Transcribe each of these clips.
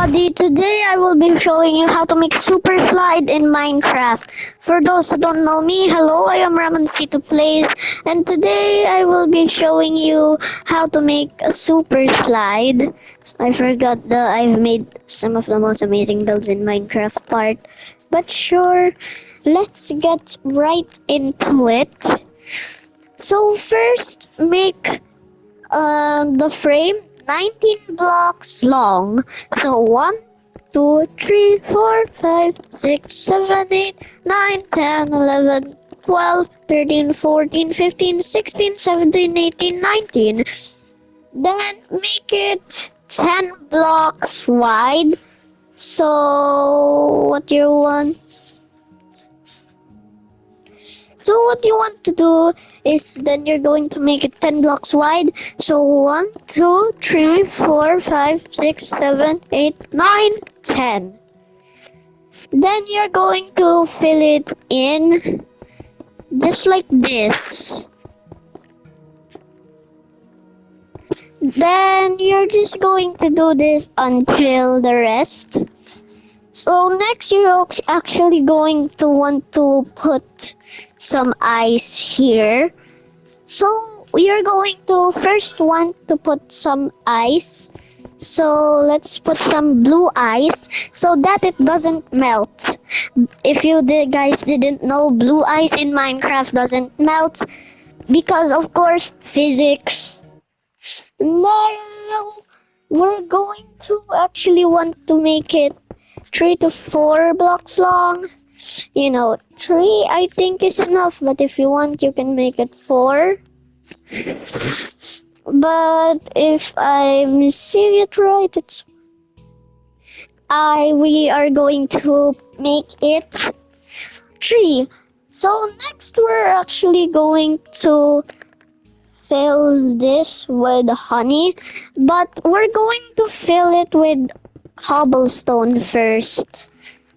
everybody, today I will be showing you how to make super slide in Minecraft. For those who don't know me, hello, I am Ramoncito Plays, and today I will be showing you how to make a super slide. I forgot that I've made some of the most amazing builds in Minecraft part, but sure, let's get right into it. So first, make the frame 19 blocks long. So 1, 2, 3, 4, 5, 6, 7, 8, 9, 10, 11, 12, 13, 14, 15, 16, 17, 18, 19. Then make it 10 blocks wide. So what do you want? So what you want to do is then you're going to make it 10 blocks wide. So 1, 2, 3, 4, 5, 6, 7, 8, 9, 10. Then you're going to fill it in just like this. Then you're just going to do this until the rest. So next you're actually going to want to put some ice here. So you're going to first want to put some ice. So let's put some blue ice so that it doesn't melt. If you guys didn't know, blue ice in Minecraft doesn't melt because of course physics. Now we're going to actually want to make it 3 to 4 blocks long. 3 I think is enough, but if you want you can make it 4. But if I'm seeing it right, we are going to make it 3. So next we're actually going to fill this with honey, but we're going to fill it with cobblestone first.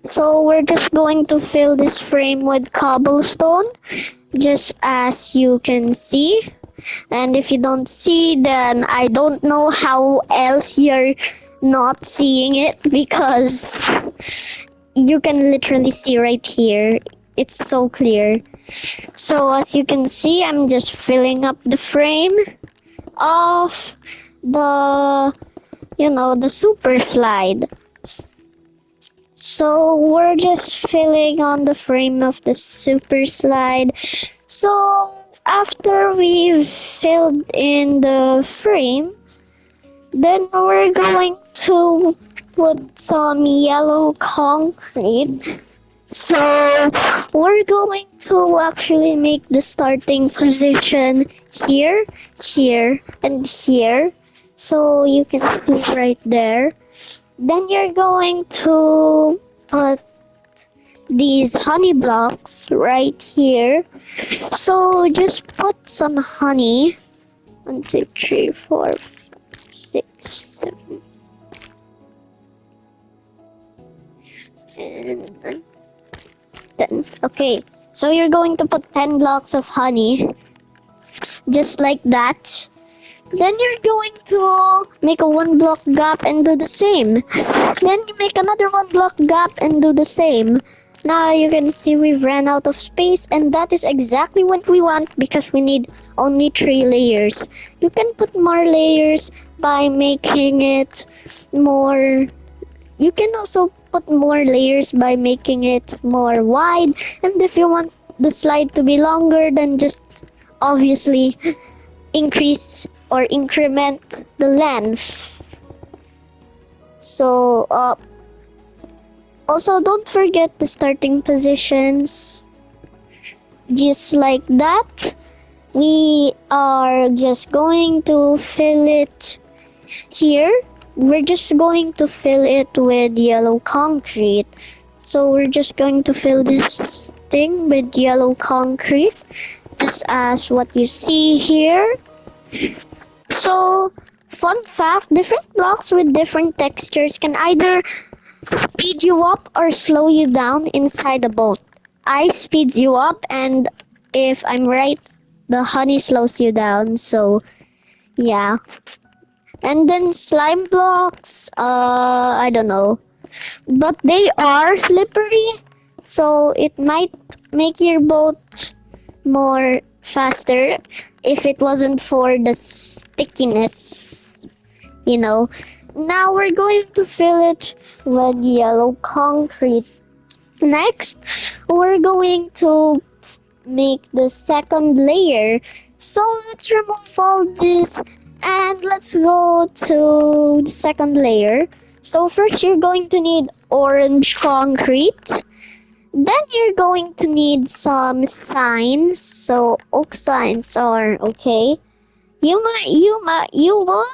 So we're just going to fill this frame with cobblestone, just as you can see. And if you don't see, then I don't know how else you're not seeing it, because you can literally see right here. It's so clear. So as you can see, I'm just filling up the frame of the super slide. So we're just filling on the frame of the super slide. So after we've filled in the frame, then we're going to put some yellow concrete. So we're going to actually make the starting position here, here, and here. So you can see right there. Then you're going to put these honey blocks right here. So just put some honey. 1, 2, 3, 4, 5, 6, 7, and 10. Okay, so you're going to put 10 blocks of honey, just like that. Then you're going to make a 1 block gap and do the same. Then you make another 1 block gap and do the same. Now you can see we've ran out of space, and that is exactly what we want because we need only 3 layers. You can put more layers by making it more. You can also put more layers by making it more wide, and if you want the slide to be longer, then just obviously increase or increment the length. So also don't forget the starting positions, just like that. We are just going to fill it here. We're just going to fill it with yellow concrete. So we're just going to fill this thing with yellow concrete, just as what you see here. So, fun fact, different blocks with different textures can either speed you up or slow you down inside the boat. Ice speeds you up, and if I'm right, the honey slows you down. So, yeah. And then slime blocks, I don't know. But they are slippery, so it might make your boat more faster if it wasn't for the stickiness, you know. Now we're going to fill it with yellow concrete. Next, we're going to make the second layer. So let's remove all this and let's go to the second layer. So first you're going to need orange concrete. Then you're going to need some signs. So oak signs are okay. You will,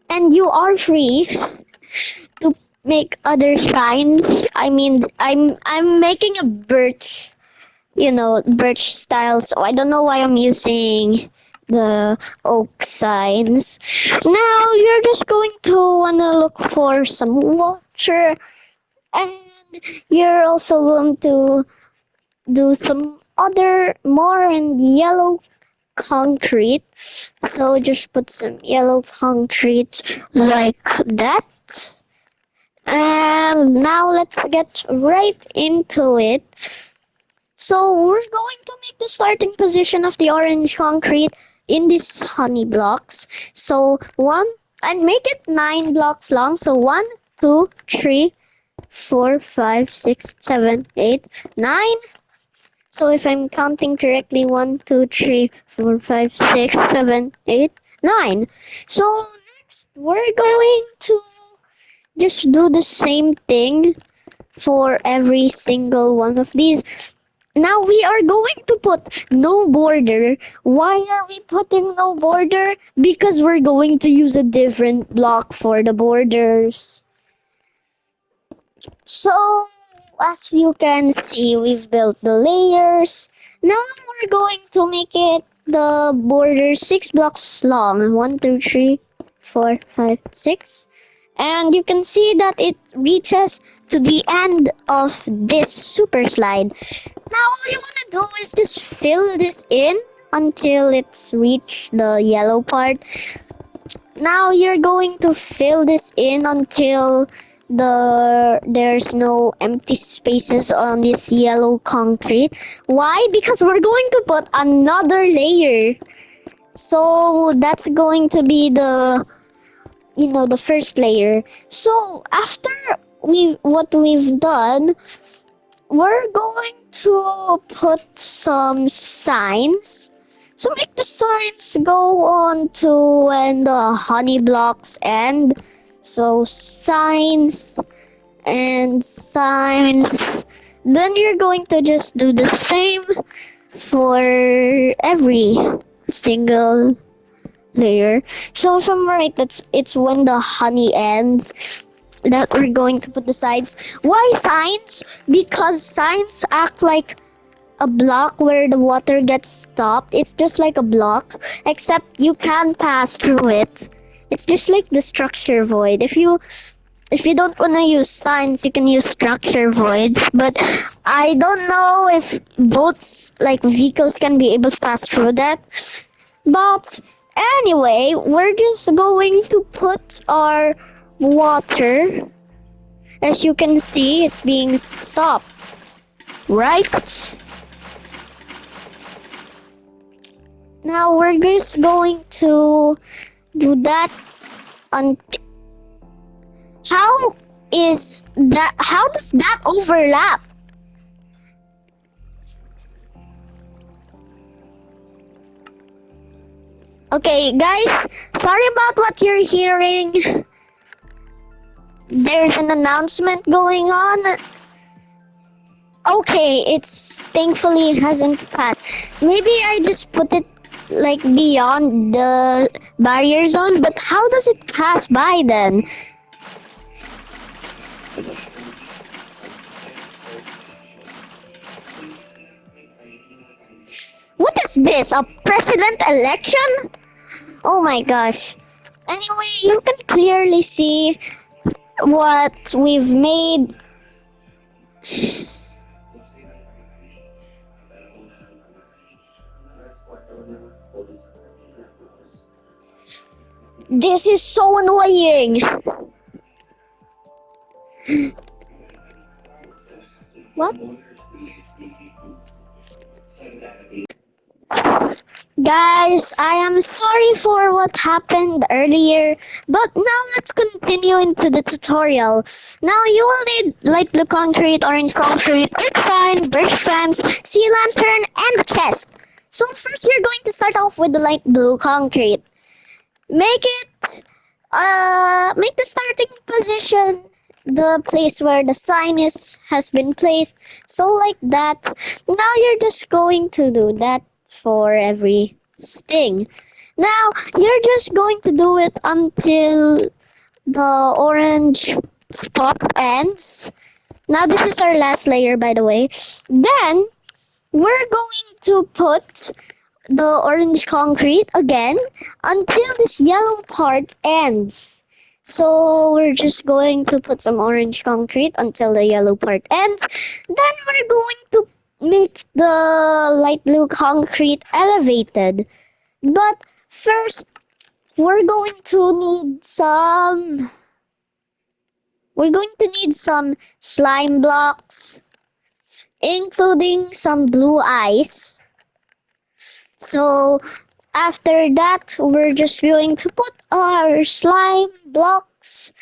and you are free to make other signs. I mean, I'm making a birch, birch style. So I don't know why I'm using the oak signs. Now you're just going to wanna look for some water, and you're also going to do some other more in yellow concrete. So just put some yellow concrete like that. And now let's get right into it. So we're going to make the starting position of the orange concrete in these honey blocks. So one, and make it 9 blocks long. So 1, 2, 3, 4, 5, 6, 7, 8, 9. So if I'm counting correctly, 1, 2, 3, 4, 5, 6, 7, 8, 9. So next, we're going to just do the same thing for every single one of these. Now we are going to put no border. Why are we putting no border? Because we're going to use a different block for the borders. So, as you can see, we've built the layers. Now we're going to make it the border 6 blocks long. 1, 2, 3, 4, 5, 6. And you can see that it reaches to the end of this super slide. Now all you want to do is just fill this in until it's reached the yellow part. Now you're going to fill this in until there's no empty spaces on this yellow concrete. Why? Because we're going to put another layer. So that's going to be the first layer. So after what we've done, we're going to put some signs. So make the signs go on to when the honey blocks end. So signs and signs. Then you're going to just do the same for every single layer. So if I'm right, it's when the honey ends that we're going to put the signs. Why signs? Because signs act like a block where the water gets stopped. It's just like a block, except you can pass through it. It's just like the structure void. If you don't want to use signs, you can use structure void. But I don't know if boats like vehicles can be able to pass through that. But anyway, we're just going to put our water. As you can see, it's being stopped, right? Now we're just going to do that on. How is that? How does that overlap? Okay, guys, sorry about what you're hearing. There's an announcement going on. Okay, it's thankfully it hasn't passed. Maybe I just put it like beyond the barrier zone, but how does it pass by then? What is this? A president election? Oh my gosh. Anyway, you can clearly see what we've made. This is so annoying. What? Guys, I am sorry for what happened earlier, but now let's continue into the tutorial. Now you will need light blue concrete, orange concrete, earth sign, birch fence, sea lantern, and a chest. So first you're going to start off with the light blue concrete. Make the starting position the place where the sign has been placed. So like that. Now you're just going to do that for every thing. Now you're just going to do it until the orange spot ends. Now this is our last layer, by the way. Then we're going to put the orange concrete again until this yellow part ends. So we're just going to put some orange concrete until the yellow part ends. Then we're going to make the light blue concrete elevated. But first, we're going to need some slime blocks, including some blue ice. So after that, we're just going to put our slime blocks.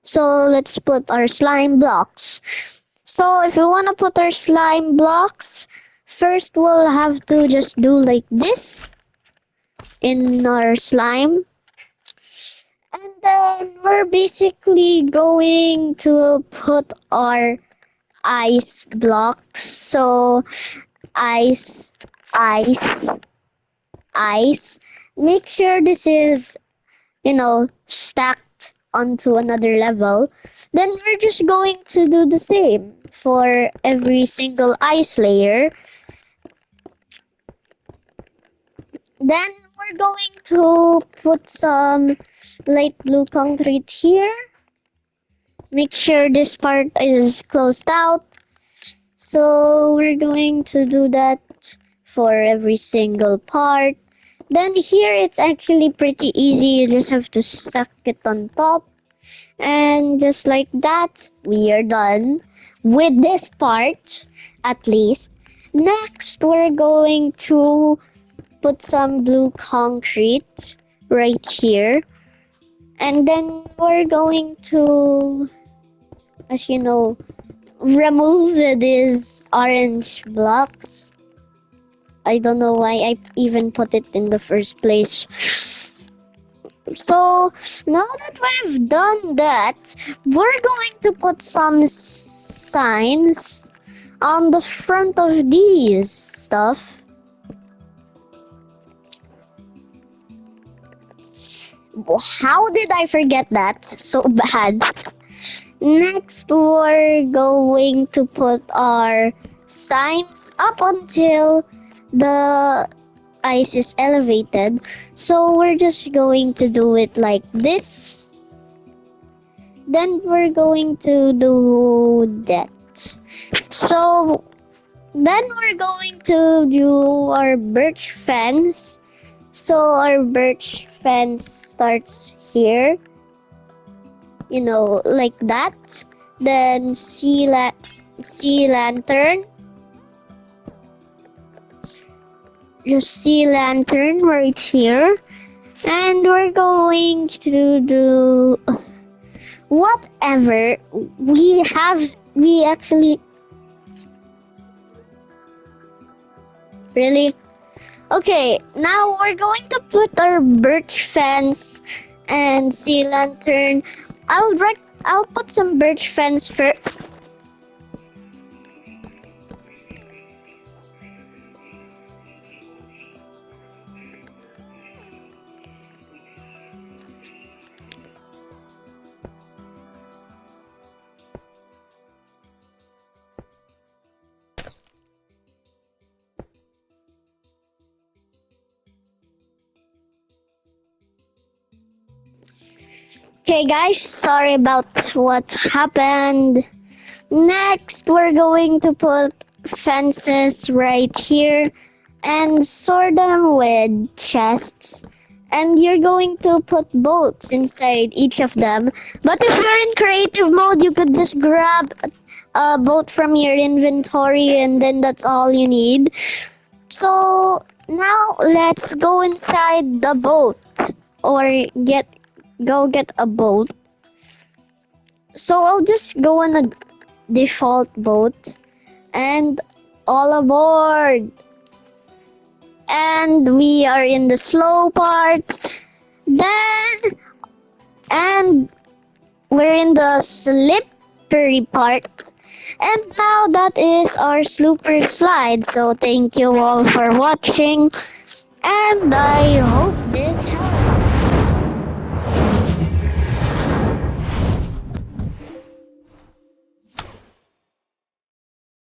So let's put our slime blocks. So if we want to put our slime blocks, first we'll have to just do like this in our slime. And then we're basically going to put our ice blocks. So ice, ice, ice. Make sure this is, stacked onto another level. Then we're just going to do the same for every single ice layer. Then we're going to put some light blue concrete here. Make sure this part is closed out. So we're going to do that for every single part. Then here it's actually pretty easy. You just have to stack it on top. And just like that, we are done with this part, at least. Next, we're going to put some blue concrete right here. And then we're going to, as you know, remove these orange blocks. I don't know why I even put it in the first place. So now that we've done that, we're going to put some signs on the front of these stuff. How did I forget that? So bad. Next, we're going to put our signs up until the ice is elevated. So we're just going to do it like this. Then we're going to do that. So then we're going to do our birch fence. So our birch fence starts here. Like that. Then sea lantern. Just sea lantern right here. And we're going to do whatever we actually really. Okay, now we're going to put our birch fence and sea lantern. I'll put some birch fence first. Okay guys, sorry about what happened. Next, we're going to put fences right here and sort them with chests and you're going to put boats inside each of them. But if you're in creative mode, you could just grab a boat from your inventory and then that's all you need. So now let's go inside the boat or get a boat. So I'll just go on a default boat and all aboard. And we are in the slow part. Then and we're in the slippery part. And now that is our super slide. So thank you all for watching. And I hope this helped.